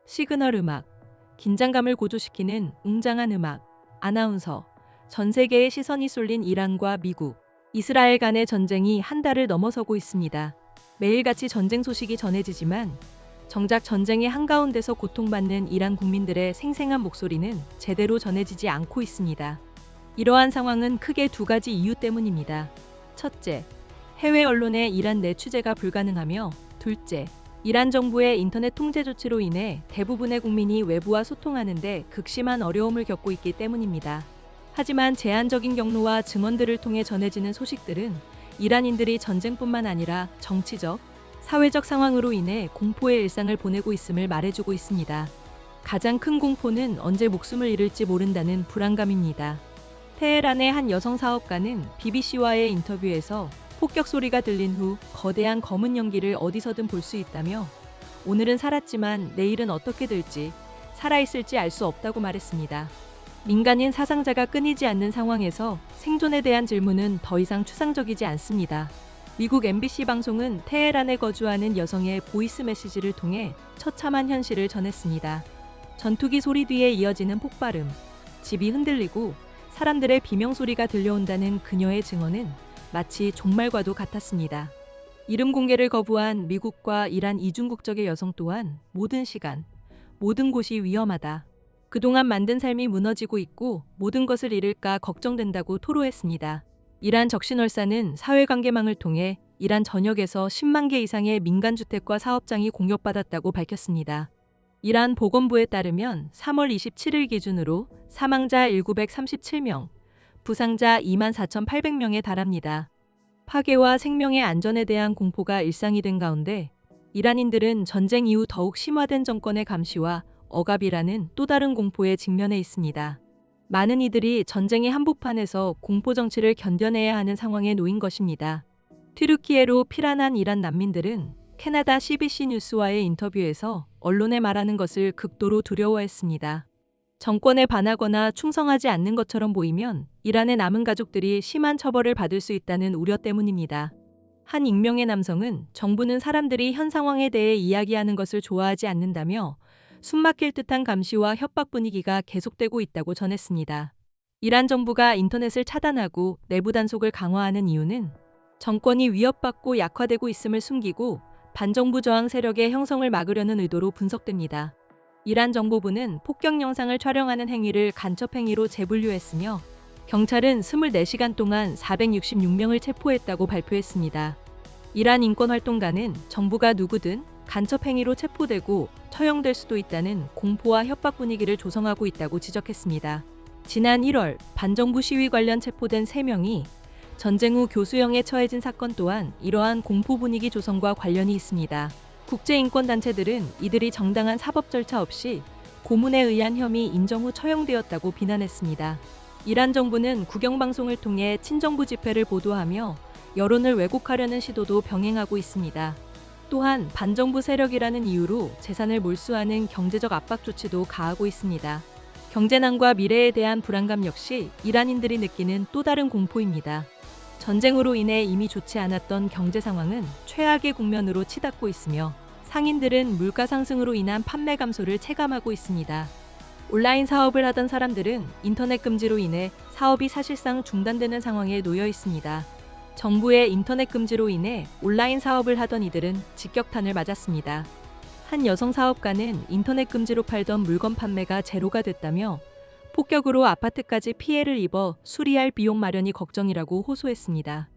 시그널 음악, 긴장감을 고조시키는 웅장한 음악, 아나운서, 전 세계의 시선이 쏠린 이란과 미국, 이스라엘 간의 전쟁이 한 달을 넘어서고 있습니다. 매일같이 전쟁 소식이 전해지지만 정작 전쟁의 한가운데서 고통받는 이란 국민들의 생생한 목소리는 제대로 전해지지 않고 있습니다. 이러한 상황은 크게 두 가지 이유 때문입니다. 첫째, 해외 언론의 이란 내 취재가 불가능하며, 둘째, 이란 정부의 인터넷 통제 조치로 인해 대부분의 국민이 외부와 소통하는 데 극심한 어려움을 겪고 있기 때문입니다. 하지만 제한적인 경로와 증언들을 통해 전해지는 소식들은 이란인들이 전쟁뿐만 아니라 정치적, 사회적 상황으로 인해 공포의 일상을 보내고 있음을 말해주고 있습니다. 가장 큰 공포는 언제 목숨을 잃을지 모른다는 불안감입니다. 테헤란의 한 여성 사업가는 BBC와의 인터뷰에서 폭격 소리가 들린 후 거대한 검은 연기를 어디서든 볼 수 있다며, 오늘은 살았지만 내일은 어떻게 될지, 살아있을지 알 수 없다고 말했습니다. 민간인 사상자가 끊이지 않는 상황에서 생존에 대한 질문은 더 이상 추상적이지 않습니다. 미국 MBC 방송은 테헤란에 거주하는 여성의 보이스 메시지를 통해 처참한 현실을 전했습니다. 전투기 소리 뒤에 이어지는 폭발음, 집이 흔들리고 사람들의 비명소리가 들려온다는 그녀의 증언은 마치 종말과도 같았습니다. 이름 공개를 거부한 미국과 이란 이중 국적의 여성 또한 모든 시간, 모든 곳이 위험하다. 그동안 만든 삶이 무너지고 있고 모든 것을 잃을까 걱정된다고 토로했습니다. 이란 적신월사는 사회관계망을 통해 이란 전역에서 10만 개 이상의 민간주택과 사업장이 공격받았다고 밝혔습니다. 이란 보건부에 따르면 3월 27일 기준으로 사망자 1937명, 부상자 24,800명에 달합니다. 파괴와 생명의 안전에 대한 공포가 일상이 된 가운데 이란인들은 전쟁 이후 더욱 심화된 정권의 감시와 억압이라는 또 다른 공포에 직면해 있습니다. 많은 이들이 전쟁의 한복판에서 공포 정치를 견뎌내야 하는 상황에 놓인 것입니다. 튀르키예로 피난한 이란 난민들은 캐나다 CBC 뉴스와의 인터뷰에서 언론에 말하는 것을 극도로 두려워했습니다. 정권에 반하거나 충성하지 않는 것처럼 보이면 이란의 남은 가족들이 심한 처벌을 받을 수 있다는 우려 때문입니다. 한 익명의 남성은 정부는 사람들이 현 상황에 대해 이야기하는 것을 좋아하지 않는다며 숨막힐 듯한 감시와 협박 분위기가 계속되고 있다고 전했습니다. 이란 정부가 인터넷을 차단하고 내부 단속을 강화하는 이유는 정권이 위협받고 약화되고 있음을 숨기고 반정부 저항 세력의 형성을 막으려는 의도로 분석됩니다. 이란 정보부는 폭격 영상을 촬영하는 행위를 간첩행위로 재분류했으며 경찰은 24시간 동안 466명을 체포했다고 발표했습니다. 이란 인권활동가는 정부가 누구든 간첩행위로 체포되고 처형될 수도 있다는 공포와 협박 분위기를 조성하고 있다고 지적했습니다. 지난 1월 반정부 시위 관련 체포된 3명이 전쟁 후 교수형에 처해진 사건 또한 이러한 공포 분위기 조성과 관련이 있습니다. 국제인권단체들은 이들이 정당한 사법 절차 없이 고문에 의한 혐의 인정 후 처형되었다고 비난했습니다. 이란 정부는 국영방송을 통해 친정부 집회를 보도하며 여론을 왜곡하려는 시도도 병행하고 있습니다. 또한 반정부 세력이라는 이유로 재산을 몰수하는 경제적 압박 조치도 가하고 있습니다. 경제난과 미래에 대한 불안감 역시 이란인들이 느끼는 또 다른 공포입니다. 전쟁으로 인해 이미 좋지 않았던 경제 상황은 최악의 국면으로 치닫고 있으며 상인들은 물가 상승으로 인한 판매 감소를 체감하고 있습니다. 온라인 사업을 하던 사람들은 인터넷 금지로 인해 사업이 사실상 중단되는 상황에 놓여 있습니다. 정부의 인터넷 금지로 인해 온라인 사업을 하던 이들은 직격탄을 맞았습니다. 한 여성 사업가는 인터넷 금지로 팔던 물건 판매가 제로가 됐다며 폭격으로 아파트까지 피해를 입어 수리할 비용 마련이 걱정이라고 호소했습니다.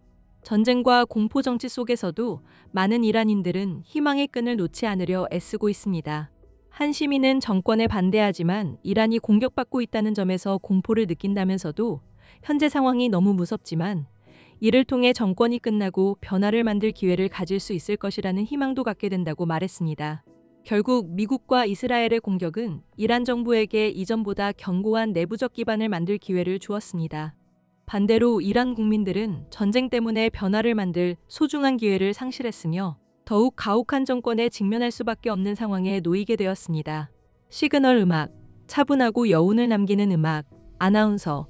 전쟁과 공포 정치 속에서도 많은 이란인들은 희망의 끈을 놓지 않으려 애쓰고 있습니다. 한 시민은 정권에 반대하지만 이란이 공격받고 있다는 점에서 공포를 느낀다면서도 현재 상황이 너무 무섭지만 이를 통해 정권이 끝나고 변화를 만들 기회를 가질 수 있을 것이라는 희망도 갖게 된다고 말했습니다. 결국 미국과 이스라엘의 공격은 이란 정부에게 이전보다 견고한 내부적 기반을 만들 기회를 주었습니다. 반대로 이란 국민들은 전쟁 때문에 변화를 만들 소중한 기회를 상실했으며 더욱 가혹한 정권에 직면할 수밖에 없는 상황에 놓이게 되었습니다. 시그널 음악, 차분하고 여운을 남기는 음악, 아나운서.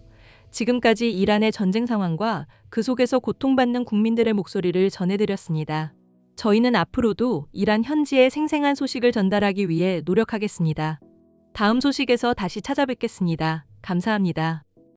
지금까지 이란의 전쟁 상황과 그 속에서 고통받는 국민들의 목소리를 전해드렸습니다. 저희는 앞으로도 이란 현지의 생생한 소식을 전달하기 위해 노력하겠습니다. 다음 소식에서 다시 찾아뵙겠습니다. 감사합니다.